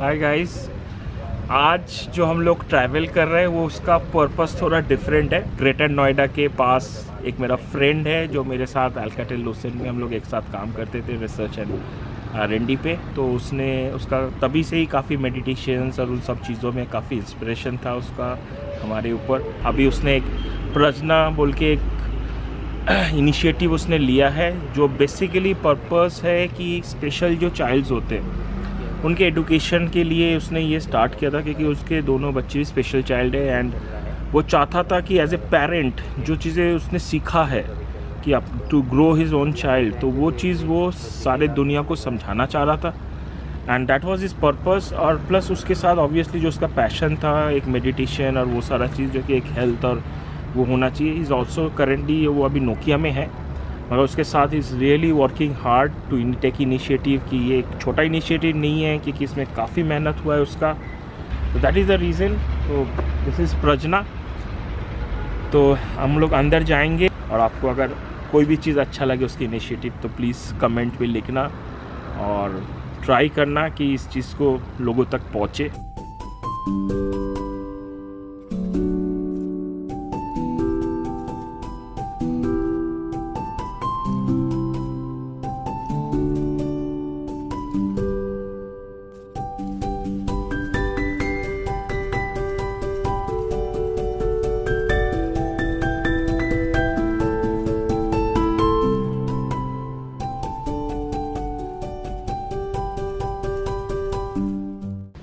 Hi guys, आज जो हम लोग ट्रैवल कर रहे हैं वो उसका पर्पस थोड़ा डिफरेंट है। ग्रेटर नोएडा के पास एक मेरा फ्रेंड है जो मेरे साथ अल्काटेल लुसेंट में हम लोग एक साथ काम करते थे रिसर्च एंड R&D पे। तो उसने उसका तभी से ही काफ़ी मेडिटेशंस और उन सब चीज़ों में काफ़ी इंस्पिरेशन था उसका हमारे ऊपर। अभी उसने एक प्रजना बोल के एक इनिशिएटिव उसने लिया है जो बेसिकली पर्पस है कि स्पेशल जो चाइल्ड्स होते हैं उनके एडुकेशन के लिए उसने ये स्टार्ट किया था, क्योंकि उसके दोनों बच्चे स्पेशल चाइल्ड है एंड वो चाहता था कि एज ए पेरेंट जो चीज़ें उसने सीखा है कि अब to grow his own child, तो वो चीज़ वो सारे दुनिया को समझाना चाह रहा था and that was his purpose. और प्लस उसके साथ ऑब्वियसली जो उसका पैशन था एक मेडिटेशन और वो सारा चीज़ जो कि एक हेल्थ और वो होना चाहिए। इज़ ऑल्सो करेंटली वो अभी नोकिया में है, मगर उसके साथ is really working hard to take initiative कि ये एक छोटा इनिशिएटिव नहीं है, क्योंकि इसमें काफ़ी मेहनत हुआ है उसका। तो दैट इज़ द रीज़न। तो दिस इज़ प्रजना। तो हम लोग अंदर जाएंगे और आपको अगर कोई भी चीज़ अच्छा लगे उसकी इनिशिएटिव तो प्लीज़ कमेंट में लिखना और ट्राई करना कि इस चीज़ को लोगों तक पहुँचे।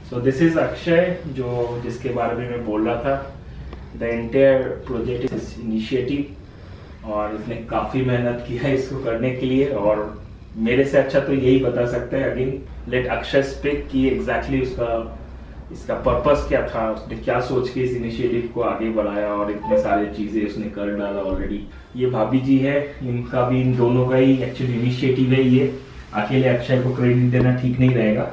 So this is अक्षय जो जिसके बारे में मैं बोल रहा था। The entire project is initiative और इसने काफ़ी मेहनत की है इसको करने के लिए, और मेरे से अच्छा तो यही बता सकता है। अगेन लेट अक्षय स्पीक कि एग्जैक्टली इसका पर्पस क्या था, उसने क्या सोच के इस इनिशिएटिव को आगे बढ़ाया और इतने सारे चीज़ें उसने कर डाला ऑलरेडी। ये भाभी जी है, इनका भी इन दोनों का ही एक्चुअली इनिशिएटिव है ये। अकेले अक्षय को क्रेडिट देना ठीक नहीं रहेगा।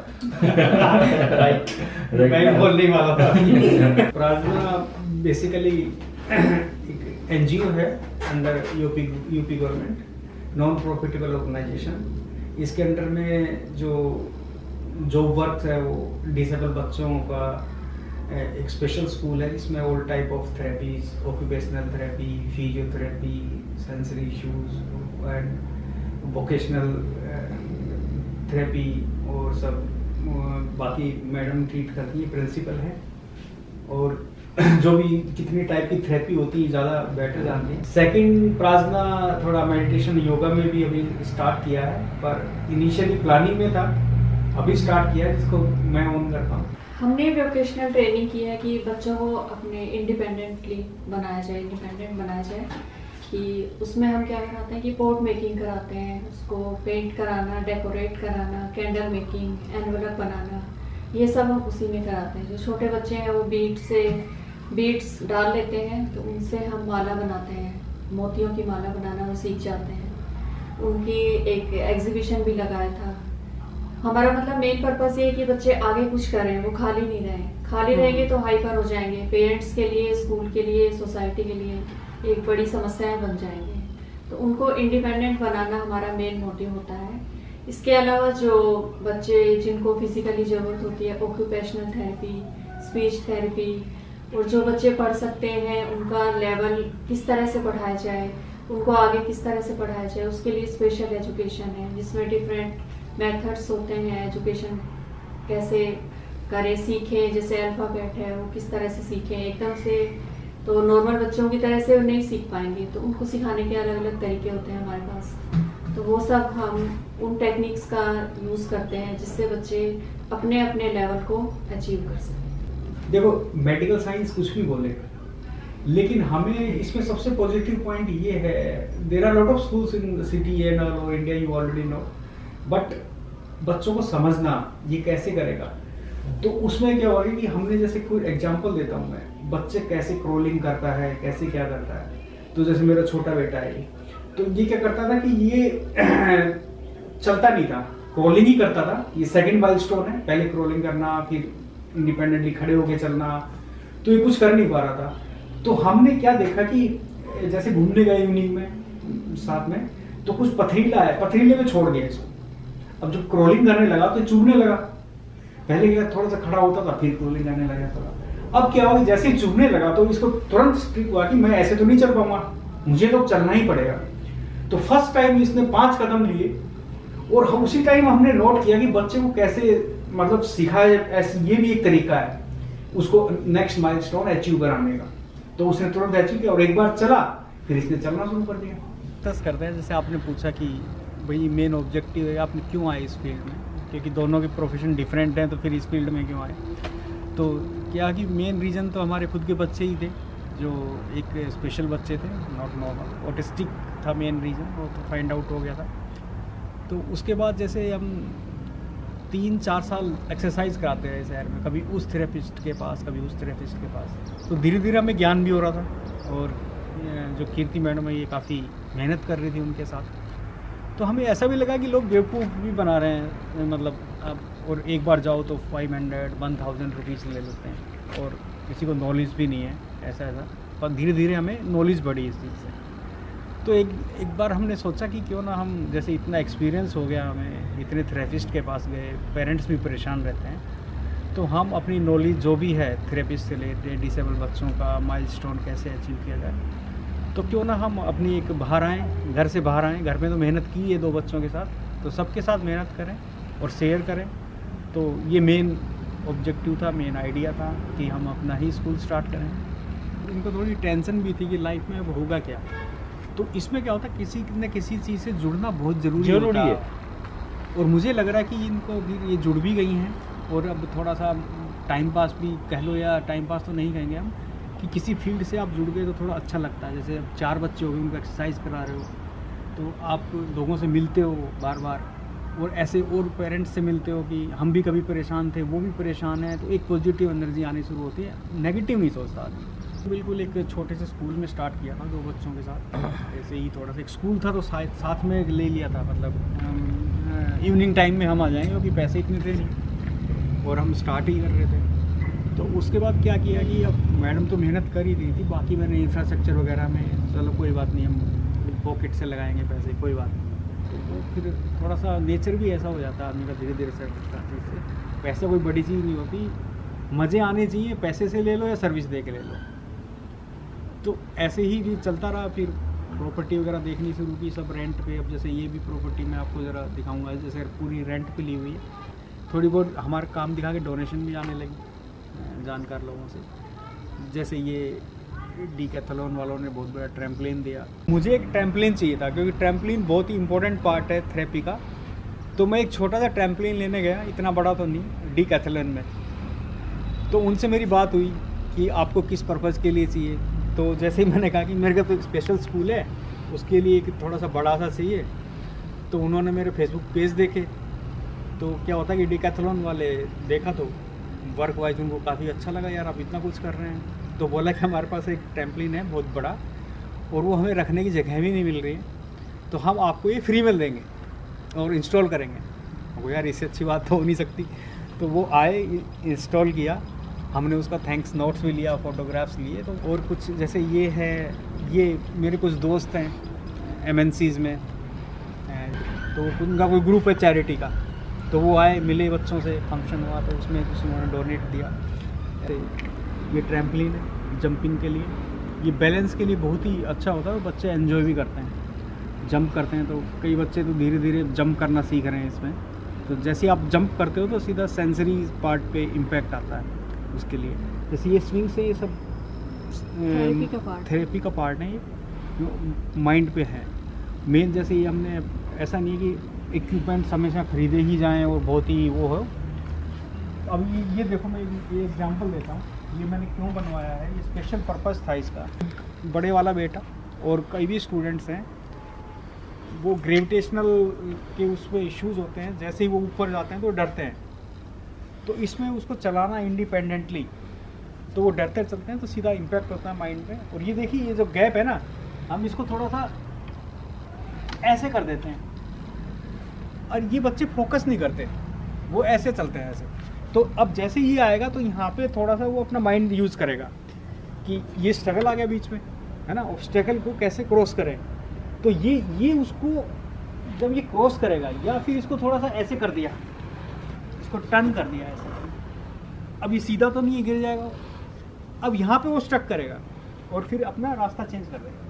राइट, मैं बोलने वाला था। प्रार्थना बेसिकली एक एनजीओ है under UP government, non profitable organisation. इसके अंडर में जो वर्क है वो डिसेबल बच्चों का एक स्पेशल स्कूल है जिसमें all type of therapies, occupational therapy, physiotherapy, sensory issues and vocational therapy और सब बाकी मैडम ट्रीट करती है, प्रिंसिपल है। और जो भी कितनी टाइप की थेरेपी होती है ज़्यादा बेटर जानते हैं। सेकंड प्रार्थना थोड़ा मेडिटेशन योगा में भी अभी स्टार्ट किया है, पर इनिशियली प्लानिंग में था, अभी स्टार्ट किया है जिसको मैं ऑन करता हूँ। हमने वोकेशनल ट्रेनिंग की है कि बच्चों को अपने इंडिपेंडेंट बनाया जाए कि उसमें हम क्या कराते हैं कि पोर्ट मेकिंग कराते हैं, उसको पेंट कराना, डेकोरेट कराना, कैंडल मेकिंग, एनवलप बनाना, ये सब हम उसी में कराते हैं। जो छोटे बच्चे हैं वो बीड्स डाल लेते हैं तो उनसे हम माला बनाते हैं, मोतियों की माला बनाना वो सीख जाते हैं। उनकी एक एग्जीबिशन भी लगाया था। हमारा मतलब मेन पर्पस ये है कि बच्चे आगे कुछ करें, वो खाली नहीं रहें। खाली रहेंगे तो हाइपर हो जाएंगे, पेरेंट्स के लिए, स्कूल के लिए, सोसाइटी के लिए एक बड़ी समस्याएं बन जाएंगे। तो उनको इंडिपेंडेंट बनाना हमारा मेन मोटिव होता है। इसके अलावा जो बच्चे जिनको फिजिकली ज़रूरत होती है, ऑक्यूपेशनल थेरेपी, स्पीच थेरेपी, और जो बच्चे पढ़ सकते हैं उनका लेवल किस तरह से पढ़ाया जाए, उनको आगे किस तरह से पढ़ाया जाए, उसके लिए स्पेशल एजुकेशन है जिसमें डिफरेंट मेथड्स होते हैं। एजुकेशन कैसे करें, सीखें, जैसे अल्फ़ाबेट है वो किस तरह से सीखें, एकदम से तो नॉर्मल बच्चों की तरह से नहीं सीख पाएंगे, तो उनको सिखाने के अलग अलग तरीके होते हैं हमारे पास। तो वो सब हम उन टेक्निक्स का यूज़ करते हैं जिससे बच्चे अपने अपने लेवल को अचीव कर सकें। देखो, मेडिकल साइंस कुछ भी बोलेगा, लेकिन हमें इसमें सबसे पॉजिटिव पॉइंट ये है, there are lot of schools in the city and all India, you already know, but बच्चों को समझना ये कैसे करेगा। तो उसमें क्या होगा कि हमने, जैसे कोई एग्जांपल देता हूँ मैं, बच्चे कैसे क्रोलिंग करता है, कैसे क्या करता है। तो जैसे मेरा छोटा बेटा है, तो ये क्या करता था कि ये चलता नहीं था, क्रोलिंग ही करता था। ये सेकंड माइलस्टोन है, पहले क्रोलिंग करना, फिर इंडिपेंडेंटली खड़े होके चलना, तो ये कुछ कर नहीं पा रहा था। तो हमने क्या देखा कि जैसे घूमने गए इवनिंग में साथ में, तो कुछ पथरीला है, पथरीले में छोड़ गया इसको। अब जब क्रोलिंग करने लगा तो चुभने लगा, पहले क्या थोड़ा सा खड़ा होता था फिर टोले जाने लगा था। अब क्या हुआ, जैसे ही चुभने लगा तो इसको तुरंत स्ट्रिक हुआ कि मैं ऐसे तो नहीं चल पाऊंगा, मुझे तो चलना ही पड़ेगा। तो फर्स्ट टाइम इसने 5 कदम लिए और हम उसी टाइम हमने नोट किया कि बच्चे को कैसे मतलब सिखाया, ऐसे ये भी एक तरीका है उसको नेक्स्ट माइलस्टोन अचीव कराने का। तो उसने तुरंत अचीव किया और एक बार चला फिर इसने चलना शुरू कर दिया। डिस्कस करते हैं, जैसे आपने पूछा कि भाई मेन ऑब्जेक्टिव है, आपने क्यों आए इस फील्ड में, क्योंकि दोनों के प्रोफेशन डिफरेंट हैं, तो फिर इस फील्ड में क्यों आए। तो क्या कि मेन रीज़न तो हमारे खुद के बच्चे ही थे, जो एक स्पेशल बच्चे थे, नॉट नॉर्मल, ऑटिस्टिक था मेन रीज़न, वो तो फाइंड आउट हो गया था। तो उसके बाद जैसे हम 3-4 साल एक्सरसाइज कराते रहे शहर में, कभी उस थेरेपिस्ट के पास कभी उस थेरेपिस्ट के पास, तो धीरे धीरे हमें ज्ञान भी हो रहा था। और जो कीर्ति मैडम है ये काफ़ी मेहनत कर रही थी उनके साथ, तो हमें ऐसा भी लगा कि लोग बेवकूफ़ भी बना रहे हैं, मतलब अब और एक बार जाओ तो 500-1000 रुपीज़ ले लेते हैं और किसी को नॉलेज भी नहीं है ऐसा। पर धीरे धीरे हमें नॉलेज बढ़ी इस चीज़ से। तो एक बार हमने सोचा कि क्यों ना हम, जैसे इतना एक्सपीरियंस हो गया हमें, इतने थेरेपिस्ट के पास गए, पेरेंट्स भी परेशान रहते हैं, तो हम अपनी नॉलेज जो भी है थेरेपिस्ट से लेते, डिसेबल बच्चों का माइलस्टोन कैसे अचीव किया जाए, तो क्यों ना हम अपनी एक बाहर आएँ, घर से बाहर आएँ। घर में तो मेहनत की है 2 बच्चों के साथ, तो सबके साथ मेहनत करें और शेयर करें। तो ये मेन ऑब्जेक्टिव था, मेन आइडिया था कि हम अपना ही स्कूल स्टार्ट करें। इनको थोड़ी टेंशन भी थी कि लाइफ में अब होगा क्या। तो इसमें क्या होता है, किसी न किसी चीज़ से जुड़ना बहुत ज़रूरी है। और मुझे लग रहा है कि इनको भी ये जुड़ भी गई हैं, और अब थोड़ा सा टाइम पास भी कह लो, या टाइम पास तो नहीं कहेंगे हम, कि किसी फील्ड से आप जुड़ गए तो थोड़ा अच्छा लगता है। जैसे अब 4 बच्चे हो गए, उनको एक्सरसाइज करा रहे हो, तो आप लोगों से मिलते हो बार बार, और ऐसे और पेरेंट्स से मिलते हो कि हम भी कभी परेशान थे, वो भी परेशान है, तो एक पॉजिटिव एनर्जी आनी शुरू होती है, नेगेटिव नहीं सोचता आदमी। बिल्कुल एक छोटे से स्कूल में स्टार्ट किया था 2 बच्चों के साथ, ऐसे ही थोड़ा सा एक स्कूल था तो साथ में ले लिया था, मतलब इवनिंग टाइम में हम आ जाएंगे क्योंकि पैसे इतने थे नहीं और हम स्टार्ट ही कर रहे थे। तो उसके बाद क्या किया कि अब मैडम तो मेहनत कर ही रही थी, बाकी मैंने इंफ्रास्ट्रक्चर वगैरह में, चलो कोई बात नहीं, हम पॉकेट से लगाएंगे पैसे, कोई बात नहीं। तो फिर थोड़ा सा नेचर भी ऐसा हो जाता है आदमी का, धीरे धीरे सेट होता है चीज़ से। पैसा कोई बड़ी चीज़ नहीं होती, मज़े आने चाहिए, पैसे से ले लो या सर्विस दे के ले लो। तो ऐसे ही भी चलता रहा। फिर प्रॉपर्टी वगैरह देखनी शुरू की, सब रेंट पे। अब जैसे ये भी प्रॉपर्टी मैं आपको ज़रा दिखाऊंगा, जैसे पूरी रेंट पे ली हुई है, थोड़ी बहुत हमारा काम दिखा के डोनेशन भी आने लगी जानकार लोगों से। जैसे ये डीकैथलॉन वालों ने बहुत बड़ा ट्रैम्पलिन दिया, मुझे एक ट्रैम्पलिन चाहिए था क्योंकि ट्रैम्पलिन बहुत ही इंपॉर्टेंट पार्ट है थेरेपी का। तो मैं एक छोटा सा ट्रैम्पलिन लेने गया, इतना बड़ा तो नहीं, डीकैथलॉन में। तो उनसे मेरी बात हुई कि आपको किस पर्पज़ के लिए चाहिए। तो जैसे ही मैंने कहा कि मेरे का तो एक स्पेशल स्कूल है, उसके लिए एक थोड़ा सा बड़ा सा चाहिए। तो उन्होंने मेरे फेसबुक पेज देखे, तो क्या होता है कि डीकैथलॉन वाले देखा तो वर्क वाइज उनको काफ़ी अच्छा लगा, यार आप इतना कुछ कर रहे हैं। तो बोला कि हमारे पास एक ट्रैम्पलिन है बहुत बड़ा और वो हमें रखने की जगह भी नहीं मिल रही है, तो हम आपको ये फ्री में देंगे और इंस्टॉल करेंगे। वो यार इससे अच्छी बात तो हो नहीं सकती। तो वो आए, इंस्टॉल किया, हमने उसका थैंक्स नोट्स भी लिया, फोटोग्राफ्स लिए। तो और कुछ जैसे ये है, ये मेरे कुछ दोस्त हैं MNCs में, तो उनका कोई ग्रुप है चैरिटी का, तो वो आए, मिले बच्चों से, फंक्शन हुआ तो उसमें कुछ उन्होंने डोनेट दिया। ये ट्रैम्पलिन है जंपिंग के लिए, ये बैलेंस के लिए बहुत ही अच्छा होता है, बच्चे एंजॉय भी करते हैं, जंप करते हैं। तो कई बच्चे तो धीरे धीरे जंप करना सीख रहे हैं इसमें। तो जैसे आप जंप करते हो तो सीधा सेंसरी पार्ट पे इम्पैक्ट आता है उसके लिए। जैसे ये स्विंग से ये सब थेरेपी का पार्ट है, ये माइंड पे है मेन। जैसे ये हमने, ऐसा नहीं कि इक्विपमेंट्स हमेशा खरीदे ही जाएं और बहुत ही वो हो। अब ये देखो, मैं ये एग्जांपल देता हूँ, ये मैंने क्यों बनवाया है, ये स्पेशल पर्पस था इसका। बड़े वाला बेटा और कई भी स्टूडेंट्स हैं, वो ग्रेविटेशनल के उस पर इश्यूज़ होते हैं, जैसे ही वो ऊपर जाते हैं तो डरते हैं। तो इसमें उसको चलाना इंडिपेंडेंटली, तो वो डरते चलते हैं, तो सीधा इम्पैक्ट होता है माइंड पे। और ये देखिए, ये जो गैप है ना, हम इसको थोड़ा सा ऐसे कर देते हैं और ये बच्चे फोकस नहीं करते, वो ऐसे चलते हैं ऐसे। तो अब जैसे ये आएगा तो यहाँ पे थोड़ा सा वो अपना माइंड यूज़ करेगा कि ये स्ट्रगल आ गया बीच में, है ना, ऑब्स्टेकल को कैसे क्रॉस करें। तो ये उसको जब ये क्रॉस करेगा, या फिर इसको थोड़ा सा ऐसे कर दिया, इसको टर्न कर दिया ऐसे, अब ये सीधा तो नहीं गिर जाएगा, अब यहाँ पे वो स्ट्रक करेगा और फिर अपना रास्ता चेंज कर देगा।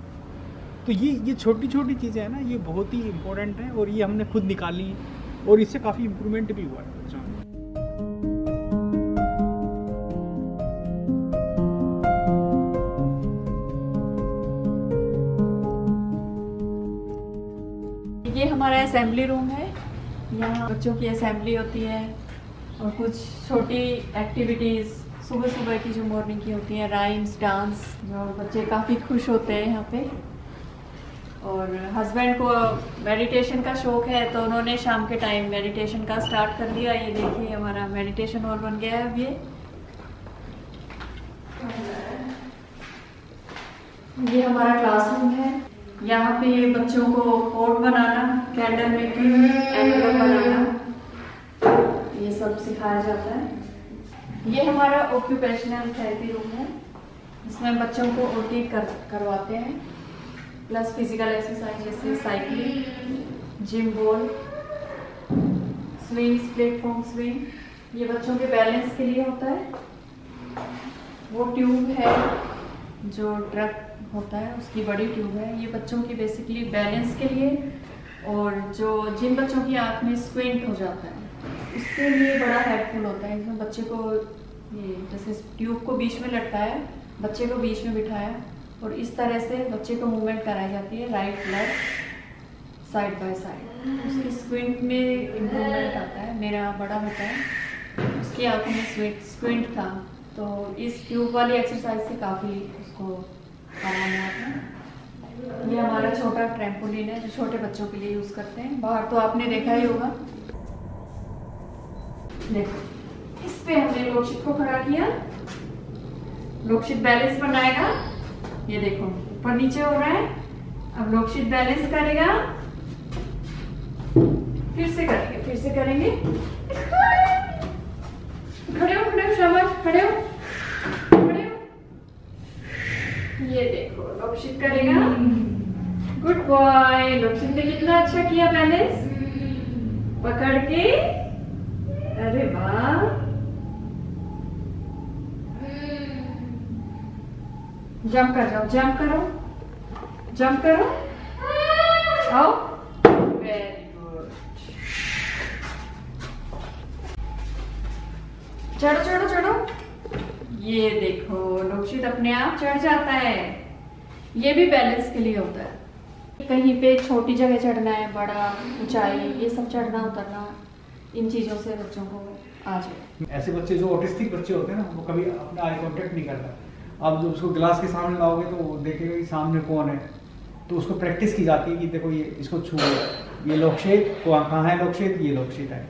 तो ये छोटी छोटी चीज़ें हैं ना, ये बहुत ही इम्पोर्टेंट हैं और ये हमने खुद निकाली हैं और इससे काफ़ी इम्प्रूवमेंट भी हुआ है बच्चों में। ये हमारा असेंबली रूम है, यहाँ बच्चों की असेंबली होती है और कुछ छोटी एक्टिविटीज़ सुबह सुबह की जो मॉर्निंग की होती हैं, राइम्स, डांस, जो बच्चे काफ़ी खुश होते हैं यहाँ पे। और हस्बैंड को मेडिटेशन का शौक़ है तो उन्होंने शाम के टाइम मेडिटेशन का स्टार्ट कर दिया। ये देखिए हमारा मेडिटेशन हॉल बन गया है अब ये हमारा क्लासरूम है। यहाँ पे बच्चों को पोर्ट बनाना, कैंडल मेकिंग, एनवलप बनाना, ये सब सिखाया जाता है। ये हमारा ऑक्यूपेशनल थेरेपी रूम है, इसमें बच्चों को ओटी करवाते हैं, प्लस फिजिकल एक्सरसाइज जैसे cycling, gym ball, swings, platform swing. ये बच्चों के बैलेंस के लिए होता है। वो ट्यूब है जो ट्रक होता है उसकी बड़ी ट्यूब है, ये बच्चों की बेसिकली बैलेंस के लिए, और जो जिन बच्चों की आँख में स्क्विंट हो जाता है उसके लिए बड़ा हेल्पफुल होता है। इसमें बच्चे को ये जैसे ट्यूब को बीच में लटकाया, बच्चे को बीच में बिठाया और इस तरह से बच्चे को मूवमेंट कराई जाती है, right left side by side. उसकी स्क्विंट में इम्प्रूवमेंट आता है। मेरा बड़ा बेटा है, उसकी आँखों में स्क्विंट था, तो इस ट्यूब वाली एक्सरसाइज से काफ़ी उसको आराम हुआ था। ये हमारा छोटा ट्रैम्पोलिन है जो छोटे बच्चों के लिए यूज़ करते हैं, बाहर तो आपने देखा ही होगा। देखो, इस पे हमने लोकशित को खड़ा किया, लोकशित बैलेंस बनाएगा। ये देखो ऊपर नीचे हो रहा है, अब लोकशित बैलेंस करेगा, फिर से करेंगे। खड़े हो शाबाश, खड़े हो। ये देखो लोकशित करेगा, गुड बॉय। लोकशित ने कितना अच्छा किया बैलेंस पकड़ के, अरे वाह। जंप कर जाओ, जंप करो, जंप करो, आओ, वेरी गुड। चढ़ो चढ़ो चढ़ो। ये देखो लोकशित अपने आप चढ़ जाता है, ये भी बैलेंस के लिए होता है। कहीं पे छोटी जगह चढ़ना है, बड़ा ऊंचाई, ये सब चढ़ना उतरना, इन चीज़ों से बच्चों को आ जाए। ऐसे बच्चे जो ऑटिस्टिक बच्चे होते हैं ना, वो कभी अपना आई कांटेक्ट नहीं करता। आप जब उसको ग्लास के सामने लाओगे तो वो देखेगा कि सामने कौन है, तो उसको प्रैक्टिस की जाती है कि देखो ये इसको छू, ये लोकशित कहाँ है, लोकशित ये लोकशित है।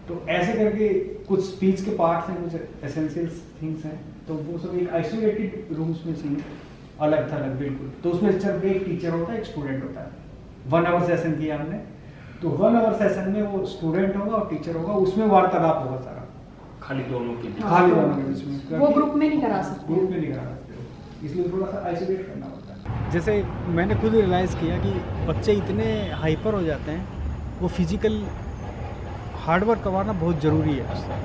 तो ऐसे करके कुछ स्पीच के पार्ट्स हैं, कुछ एसेंशियल थिंग्स हैं, तो वो सब एक आइसोलेटेड रूम्स में चाहिए, अलग थलग बिल्कुल। तो उसमें सिर्फ एक टीचर होता है, एक स्टूडेंट होता है। 1 आवर सेशन किया हमने, तो 1 आवर सेशन में वो स्टूडेंट होगा और टीचर होगा, उसमें वार्तालाप होगा सारा, खाली दोनों के बीच, खाली दोनों के बीच में। वो ग्रुप में नहीं करा सकते, ग्रुप में नहीं करा सकते, इसलिए थोड़ा सा आइसोलेट करना होता है। जैसे मैंने खुद रियलाइज़ किया कि बच्चे इतने हाइपर हो जाते हैं, वो फिजिकल हार्डवर्क करवाना बहुत ज़रूरी है उससे।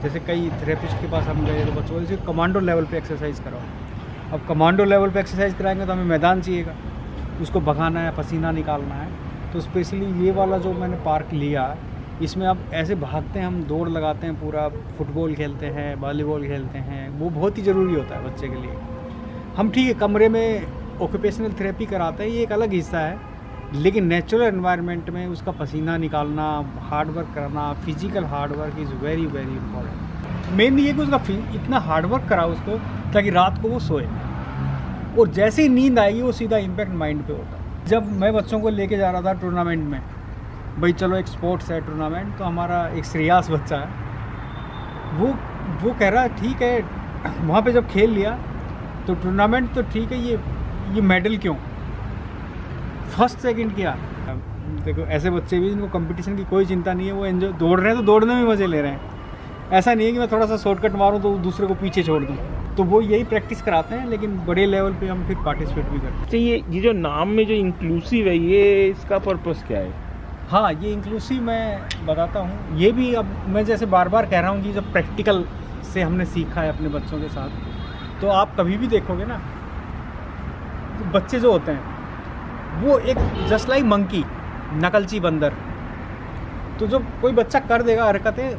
जैसे कई थेरेपिस्ट के पास हम गए तो बच्चों को कमांडो लेवल पे एक्सरसाइज कराओ। अब कमांडो लेवल पे एक्सरसाइज कराएंगे तो हमें मैदान चाहिएगा, उसको भगाना है, पसीना निकालना है। तो स्पेशली ये वाला जो मैंने पार्क लिया, इसमें अब ऐसे भागते हैं, हम दौड़ लगाते हैं, पूरा फुटबॉल खेलते हैं, वॉलीबॉल खेलते हैं, वो बहुत ही ज़रूरी होता है बच्चे के लिए। हम ठीक है कमरे में ऑक्यूपेशनल थेरेपी कराते हैं, ये एक अलग हिस्सा है, लेकिन नेचुरल एनवायरनमेंट में उसका पसीना निकालना, हार्ड वर्क करना, physical hard work is very very important. Mainly ये कि उसका इतना हार्ड वर्क कराओ उसको ताकि रात को वो सोए, और जैसे ही नींद आएगी वो सीधा इम्पैक्ट माइंड पे होता है। जब मैं बच्चों को लेके जा रहा था टूर्नामेंट में, भाई चलो एक स्पोर्ट्स है टूर्नामेंट, तो हमारा एक श्रेयास बच्चा है, वो कह रहा है ठीक है, वहाँ पे जब खेल लिया तो टूर्नामेंट तो ठीक है, ये मेडल क्यों, फर्स्ट सेकंड किया। देखो ऐसे बच्चे भी जिनको कंपटीशन की कोई चिंता नहीं है, वो एंजॉय दौड़ रहे हैं तो दौड़ने में मज़े ले रहे हैं। ऐसा नहीं है कि मैं थोड़ा सा शॉर्टकट मारूं तो दूसरे को पीछे छोड़ दूं, तो वो यही प्रैक्टिस कराते हैं, लेकिन बड़े लेवल पे हम फिर पार्टिसिपेट भी करते हैं। तो ये जो नाम में जो इंक्लूसिव है, ये इसका पर्पस क्या है? हाँ, ये इंक्लूसिव मैं बताता हूँ, ये भी अब मैं जैसे बार बार कह रहा हूँ कि जब प्रैक्टिकल से हमने सीखा है अपने बच्चों के साथ, तो आप कभी भी देखोगे ना, तो बच्चे जो होते हैं वो एक जस्ट लाइक मंकी, नकलची बंदर। तो जब कोई बच्चा कर देगा हरकतें,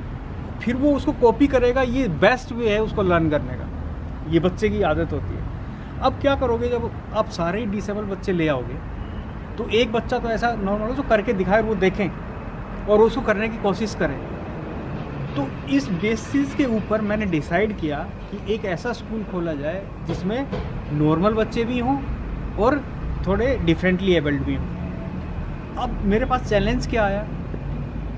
फिर वो उसको कॉपी करेगा, ये बेस्ट वे है उसको लर्न करने का, ये बच्चे की आदत होती है। अब क्या करोगे, जब आप सारे डिसेबल बच्चे ले आओगे तो एक बच्चा तो ऐसा नॉर्मल जो करके दिखाए, वो देखें और उसको करने की कोशिश करें। तो इस बेसिस के ऊपर मैंने डिसाइड किया कि एक ऐसा स्कूल खोला जाए जिसमें नॉर्मल बच्चे भी हों और थोड़े डिफरेंटली एबल्ड भी हों। अब मेरे पास चैलेंज क्या आया,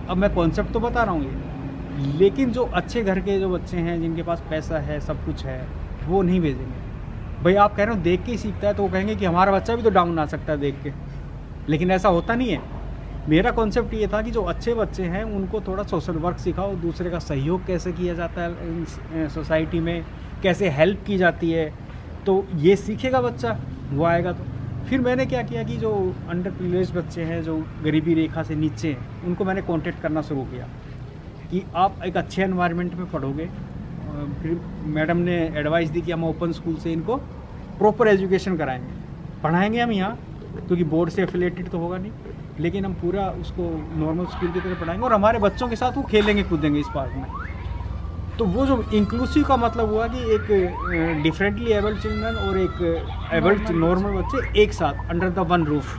अब मैं कॉन्सेप्ट तो बता रहा हूँ ये, लेकिन जो अच्छे घर के जो बच्चे हैं, जिनके पास पैसा है, सब कुछ है, वो नहीं भेजेंगे। भाई आप कह रहे हो देख के ही सीखता है, तो वो कहेंगे कि हमारा बच्चा भी तो डाउन आ सकता है देख के, लेकिन ऐसा होता नहीं है। मेरा कॉन्सेप्ट ये था कि जो अच्छे बच्चे हैं उनको थोड़ा सोशल वर्क सिखाओ, दूसरे का सहयोग कैसे किया जाता है सोसाइटी में, कैसे हेल्प की जाती है, तो ये सीखेगा बच्चा, वो आएगा। तो फिर मैंने क्या किया कि जो अंडर प्रिविलेज्ड बच्चे हैं, जो गरीबी रेखा से नीचे हैं, उनको मैंने कॉन्टेक्ट करना शुरू किया कि आप एक अच्छे एनवायरनमेंट में पढ़ोगे। फिर मैडम ने एडवाइस दी कि हम ओपन स्कूल से इनको प्रॉपर एजुकेशन कराएंगे, पढ़ाएंगे हम यहाँ, क्योंकि बोर्ड से एफिलेटेड तो होगा नहीं, लेकिन हम पूरा उसको नॉर्मल स्कूल की तरह पढ़ाएंगे और हमारे बच्चों के साथ वो खेलेंगे कूदेंगे इस पार्क में। तो वो जो इंक्लूसिव का मतलब हुआ कि एक डिफरेंटली एबल्ड चिल्ड्रन और एक एबल्ड नॉर्मल बच्चे एक साथ अंडर द वन रूफ।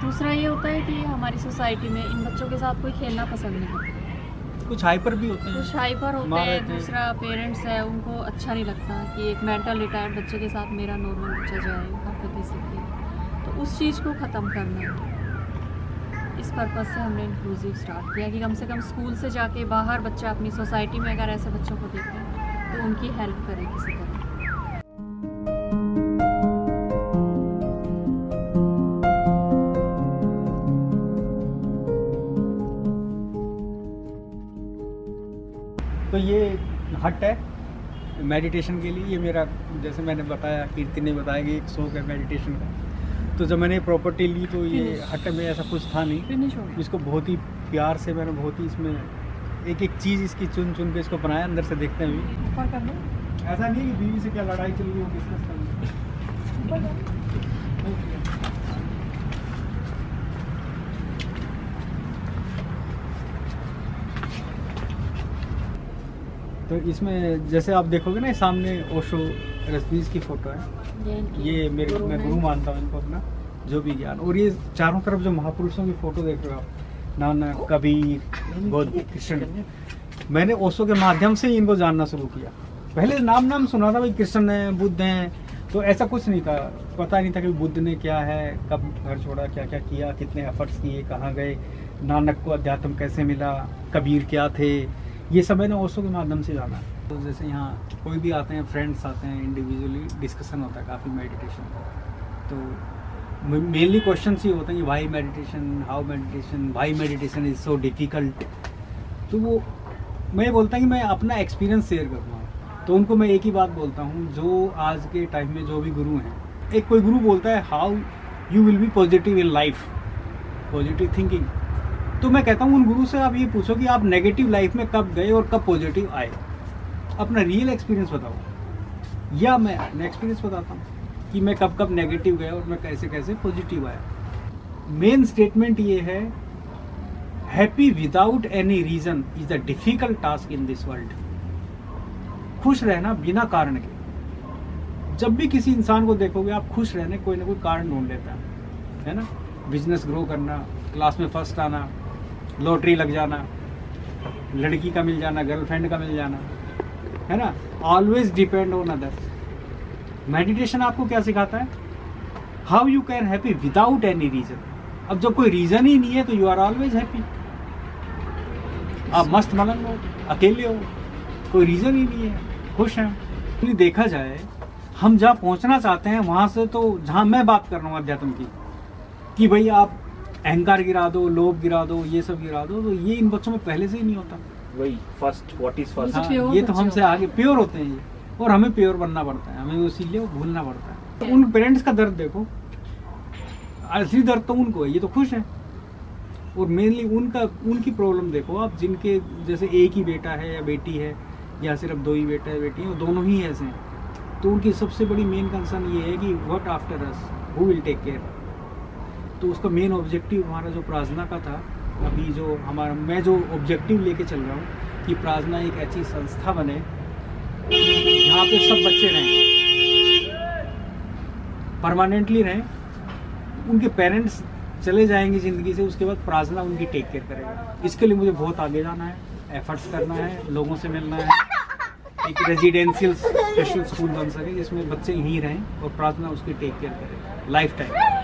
दूसरा ये होता है कि हमारी सोसाइटी में इन बच्चों के साथ कोई खेलना पसंद नहीं करता, कुछ हाइपर भी होते हैं, कुछ हाइपर होते हैं, दूसरा पेरेंट्स है उनको अच्छा नहीं लगता कि एक मेंटल रिटायर्ड बच्चे के साथ मेरा नॉर्मल बच्चा जाए, हरकतें सीखे। तो उस चीज़ को ख़त्म करना है, इस पर्पज़ से हमने इंक्लूसिव स्टार्ट किया कि कम से कम स्कूल से जाके बाहर बच्चा अपनी सोसाइटी में अगर ऐसे बच्चों को देखे तो उनकी हेल्प करे किसी तरह। तो ये हट है मेडिटेशन के लिए। ये मेरा, जैसे मैंने बताया, कीर्ति ने बताया कि एक शौक है मेडिटेशन का। तो जब मैंने प्रॉपर्टी ली तो ये हट में ऐसा कुछ था नहीं, इसको बहुत ही प्यार से मैंने बहुत ही इसमें एक एक चीज़ इसकी चुन चुन के इसको बनाया, अंदर से देखते हैं भी। ऐसा नहीं कि बीवी से क्या लड़ाई चल रही हो, बिजनेस करना। तो इसमें जैसे आप देखोगे ना, सामने ओशो रजनीश की फ़ोटो है, ये मेरे मैं गुरु मानता हूँ इनको अपना, जो भी ज्ञान। और ये चारों तरफ जो महापुरुषों की फ़ोटो देख रहे हो आप, नानक, कबीर, बुद्ध, कृष्ण, मैंने ओशो के माध्यम से इनको जानना शुरू किया। पहले नाम सुना था, भाई कृष्ण है, बुद्ध हैं, तो ऐसा कुछ नहीं था, पता नहीं था कि बुद्ध ने क्या है, कब घर छोड़ा, क्या क्या किया, कितने एफर्ट्स किए, कहाँ गए, नानक को अध्यात्म कैसे मिला, कबीर क्या थे, ये सब मैंने ओशो के माध्यम से जाना। तो जैसे यहाँ कोई भी आते हैं, फ्रेंड्स आते हैं, इंडिविजुअली डिस्कशन होता है काफ़ी मेडिटेशन का। तो मेनली क्वेश्चन ही होते हैं कि why meditation, how meditation, why meditation is so difficult. तो वो मैं बोलता हूँ कि मैं अपना एक्सपीरियंस शेयर करूँगा। तो उनको मैं एक ही बात बोलता हूँ, जो आज के टाइम में जो भी गुरु हैं, एक कोई गुरु बोलता है how you will be positive in life, positive thinking. तो मैं कहता हूँ उन गुरु से आप ये पूछो कि आप नेगेटिव लाइफ में कब गए और कब पॉजिटिव आए, अपना रियल एक्सपीरियंस बताओ। या मैं अपना एक्सपीरियंस बताता हूँ कि मैं कब कब नेगेटिव गया और मैं कैसे कैसे पॉजिटिव आया। मेन स्टेटमेंट ये है, happy without any reason is the difficult task in this world. खुश रहना बिना कारण के। जब भी किसी इंसान को देखोगे आप खुश रहने कोई ना कोई कारण ढूंढ लेता है ना। बिजनेस ग्रो करना, क्लास में फर्स्ट आना, लॉटरी लग जाना, लड़की का मिल जाना, गर्लफ्रेंड का मिल जाना, है ना। Always depend on others. Meditation आपको क्या सिखाता है, how you can happy without any reason. अब जब कोई रीजन ही नहीं है तो यू आर ऑलवेज हैप्पी। आप मस्त मगन हो, अकेले हो, कोई रीजन ही नहीं है, खुश हैं। देखा जाए हम जहाँ पहुँचना चाहते हैं वहाँ से, तो जहाँ मैं बात कर रहा हूँ अध्यात्म की, कि भाई आप अहंकार गिरा दो, लोभ गिरा दो, ये सब गिरा दो, तो ये इन बच्चों में पहले से ही नहीं होता। वही फर्स्ट, व्हाट इज फर्स्ट। हाँ, ये तो हमसे आगे प्योर होते हैं ये, और हमें प्योर बनना पड़ता है, हमें इसीलिए वो भूलना पड़ता है। तो उन पेरेंट्स का दर्द देखो, असली दर्द तो उनको है, ये तो खुश है। और मेनली उनकी प्रॉब्लम देखो आप, जिनके जैसे एक ही बेटा है या बेटी है या सिर्फ 2 ही बेटा है बेटी है, दोनों ही ऐसे हैं, तो उनकी सबसे बड़ी मेन कंसर्न ये है कि what after us, who will take care. तो उसका मेन ऑब्जेक्टिव हमारा जो प्रार्थना का था, अभी जो हमारा मैं जो ऑब्जेक्टिव लेके चल रहा हूँ कि प्रार्थना एक ऐसी संस्था बने यहाँ पे सब बच्चे रहें, परमानेंटली रहें, उनके पेरेंट्स चले जाएंगे ज़िंदगी से, उसके बाद प्रार्थना उनकी टेक केयर करेगा। इसके लिए मुझे बहुत आगे जाना है, एफर्ट्स करना है, लोगों से मिलना है, एक रेजिडेंशियल स्पेशल स्कूल बन सके जिसमें बच्चे यहीं रहें और प्रार्थना उसकी टेक केयर करे लाइफ टाइम।